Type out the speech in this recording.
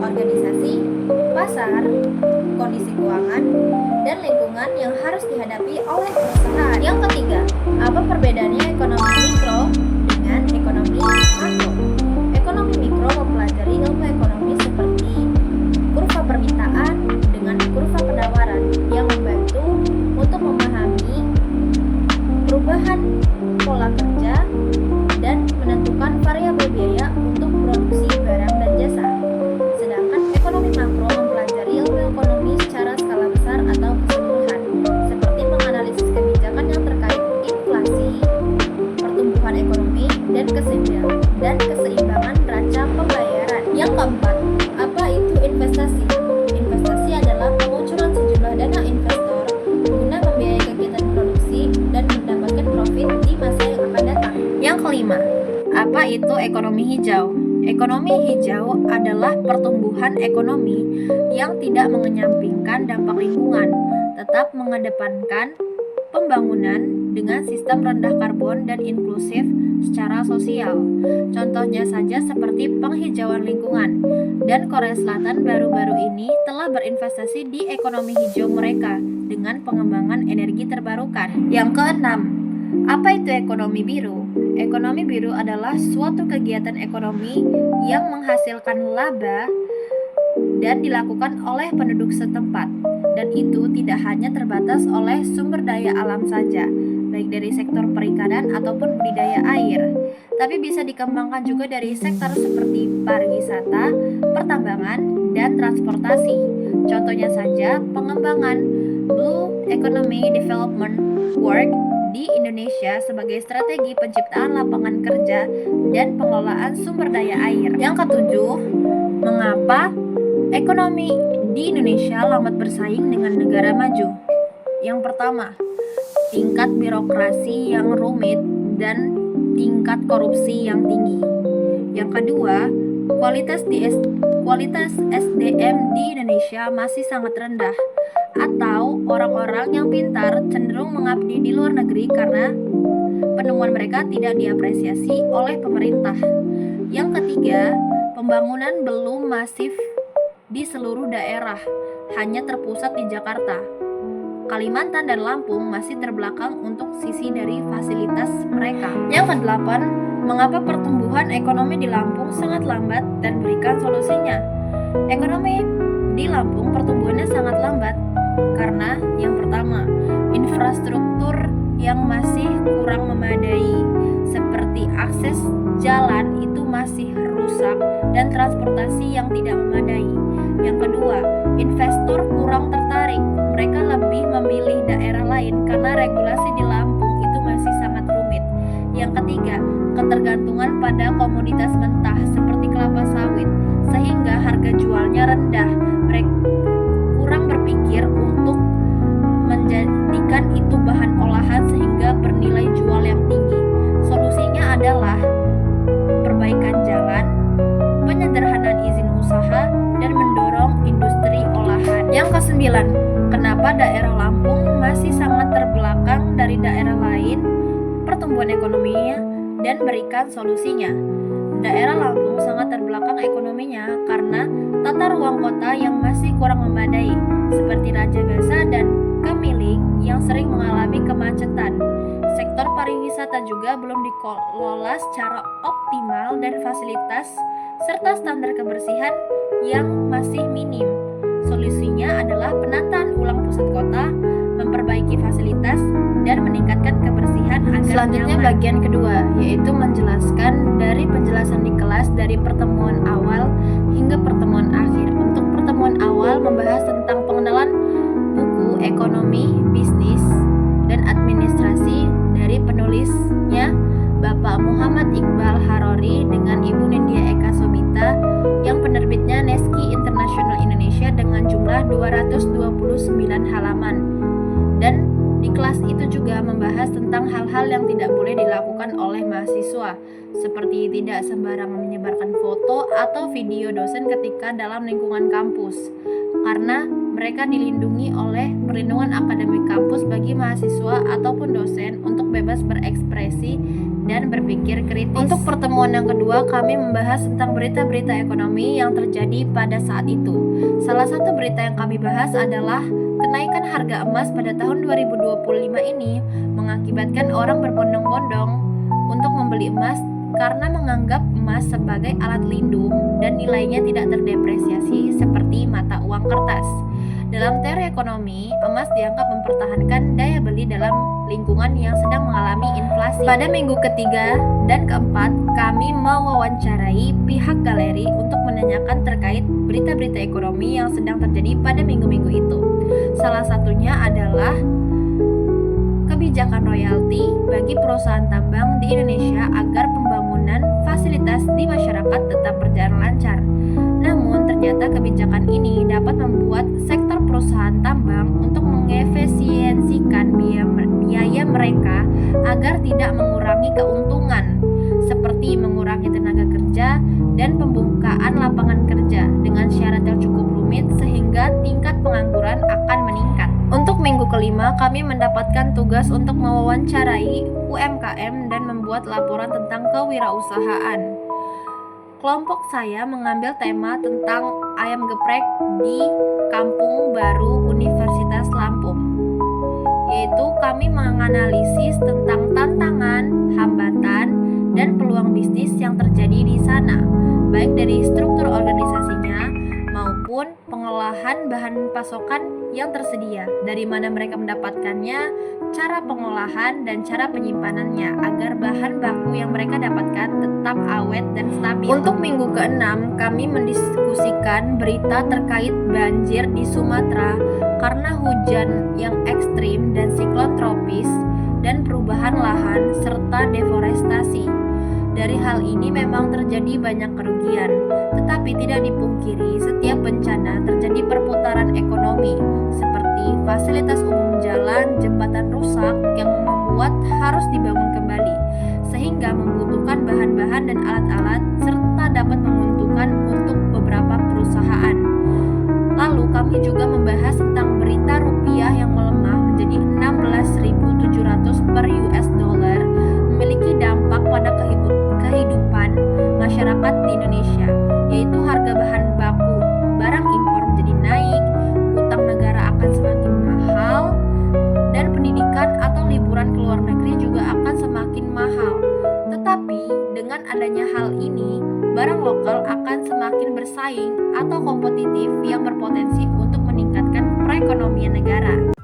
organisasi, pasar, kondisi keuangan, dan lingkungan yang harus dihadapi oleh perusahaan. Yang ketiga, apa perbedaannya ekonomi mikro dengan ekonomi makro? Ekonomi mikro mempelajari ilmu ekonomi seperti kurva permintaan dengan kurva penawaran yang membantu untuk memahami perubahan pola kerja dan menentukan variabel biaya untuk produksi barang dan jasa. Sedangkan ekonomi makro mempelajari ilmu ekonomi secara skala besar atau keseluruhan, seperti menganalisis kebijakan yang terkait inflasi, pertumbuhan ekonomi, dan keseimbangan neraca pembayaran. Yang keempat, apa itu investasi? Investasi adalah pengucuran sejumlah dana investor guna membiayai kegiatan produksi dan mendapatkan profit di masa yang akan datang. Yang kelima, apa itu ekonomi hijau? Ekonomi hijau adalah pertumbuhan ekonomi yang tidak mengenyampingkan dampak lingkungan, tetap mengedepankan pembangunan dengan sistem rendah karbon dan inklusif secara sosial. Contohnya saja seperti penghijauan lingkungan. Dan Korea Selatan baru-baru ini telah berinvestasi di ekonomi hijau mereka dengan pengembangan energi terbarukan. Yang keenam, apa itu ekonomi biru? Ekonomi biru adalah suatu kegiatan ekonomi yang menghasilkan laba dan dilakukan oleh penduduk setempat. Dan itu tidak hanya terbatas oleh sumber daya alam saja, baik dari sektor perikanan ataupun budidaya air, tapi bisa dikembangkan juga dari sektor seperti pariwisata, pertambangan, dan transportasi. Contohnya saja pengembangan Blue Economy Development Work di Indonesia sebagai strategi penciptaan lapangan kerja dan pengelolaan sumber daya air. Yang ketujuh, mengapa ekonomi di Indonesia lambat bersaing dengan negara maju? Yang pertama, tingkat birokrasi yang rumit dan tingkat korupsi yang tinggi. Yang kedua, kualitas SDM di Indonesia masih sangat rendah, atau orang-orang yang pintar cenderung mengabdi di luar negeri karena penemuan mereka tidak diapresiasi oleh pemerintah. Yang ketiga, pembangunan belum masif di seluruh daerah, hanya terpusat di Jakarta. Kalimantan dan Lampung masih terbelakang untuk sisi dari fasilitas mereka. Yang kedelapan, mengapa pertumbuhan ekonomi di Lampung sangat lambat dan berikan solusinya? Ekonomi di Lampung pertumbuhannya sangat lambat karena yang pertama, infrastruktur yang masih kurang memadai, seperti akses jalan itu masih rusak dan transportasi yang tidak memadai. Yang kedua, investor kurang tertarik. Mereka lebih memilih daerah lain karena regulasi di Lampung itu masih sangat rumit. Yang ketiga, ketergantungan pada komoditas mentah seperti kelapa sawit, sehingga harga jualnya rendah. Mereka kurang berpikir untuk menjadikan itu bahan olahan sehingga bernilai jual yang tinggi. Solusinya adalah perbaikan jalan, penyederhanaan izin usaha, dan mendorong industri olahan. Yang kesembilan, kenapa daerah Lampung masih sangat terbelakang dari daerah lain pertumbuhan ekonominya dan berikan solusinya? Daerah Lampung sangat terbelakang ekonominya karena tata ruang kota yang masih kurang memadai, seperti Rajagaza dan Kemiling yang sering mengalami kemacetan. Sektor pariwisata juga belum dikelola secara optimal dan fasilitas serta standar kebersihan yang masih minim. Solusinya adalah penataan ulang pusat kota, memperbaiki fasilitas, dan meningkatkan kebersihan agar selanjutnya nyaman. Bagian kedua, yaitu menjelaskan dari penjelasan di kelas dari pertemuan awal hingga pertemuan akhir. Untuk pertemuan awal membahas tentang pengenalan buku ekonomi, bisnis, dan administrasi dari penulisnya Bapak Muhammad Iqbal Harori dengan Ibu Nindya Eka Sobita yang penerbitnya Neski International Indonesia dengan jumlah 229 halaman. Dan di kelas itu juga membahas tentang hal-hal yang tidak boleh dilakukan oleh mahasiswa, seperti tidak sembarangan menyebarkan foto atau video dosen ketika dalam lingkungan kampus, karena mereka dilindungi oleh perlindungan akademik kampus bagi mahasiswa ataupun dosen untuk bebas berekspresi dan berpikir kritis. Untuk pertemuan yang kedua, kami membahas tentang berita-berita ekonomi yang terjadi pada saat itu. Salah satu berita yang kami bahas adalah kenaikan harga emas pada tahun 2025 ini mengakibatkan orang berbondong-bondong untuk membeli emas karena menganggap emas sebagai alat lindung dan nilainya tidak terdepresiasi seperti mata uang kertas. Dalam teori ekonomi, emas dianggap mempertahankan daya beli dalam lingkungan yang sedang mengalami inflasi. Pada minggu ketiga dan keempat, kami mewawancarai pihak galeri untuk menanyakan terkait berita-berita ekonomi yang sedang terjadi pada minggu-minggu itu. Salah satunya adalah kebijakan royalti bagi perusahaan tambang di Indonesia agar pembangunan fasilitas di masyarakat tetap berjalan lancar. Namun ternyata kebijakan ini dapat membuat sektor perusahaan tambang untuk mengefisiensikan biaya mereka agar tidak mengurangi keuntungan, seperti mengurangi tenaga kerja dan pembukaan lapangan kerja dengan syarat yang cukup rumit sehingga tingkat pengangguran akan meningkat. Untuk minggu kelima, kami mendapatkan tugas untuk mewawancarai UMKM dan membuat laporan tentang kewirausahaan. Kelompok saya mengambil tema tentang ayam geprek di Kampung Baru Universitas Lampung, yaitu kami menganalisis tentang tantangan, hambatan, dan peluang bisnis yang terjadi di sana, baik dari struktur organisasinya maupun pengolahan bahan pasokan yang tersedia, dari mana mereka mendapatkannya, cara pengolahan dan cara penyimpanannya agar bahan baku yang mereka dapatkan tetap awet dan stabil. Untuk minggu ke-6, kami mendiskusikan berita terkait banjir di Sumatera karena hujan yang ekstrim dan siklon tropis dan perubahan lahan serta deforestasi. Dari hal ini memang terjadi banyak kerugian, tetapi tidak dipungkiri setiap bencana terjadi perputaran ekonomi, seperti fasilitas umum jalan, jembatan rusak yang membuat harus dibangun kembali, sehingga membutuhkan bahan-bahan dan alat-alat serta dapat menguntungkan untuk beberapa perusahaan. Lalu kami juga membahas tentang berita rupiah yang melemah menjadi 16.700 per US dollar memiliki dampak pada kehidupan masyarakat di Indonesia, yaitu harga bahan baku barang impor menjadi naik, utang negara akan semakin mahal, dan pendidikan atau liburan ke luar negeri juga akan semakin mahal. Tetapi dengan adanya hal ini, barang lokal akan semakin bersaing atau kompetitif yang berpotensi untuk meningkatkan perekonomian negara.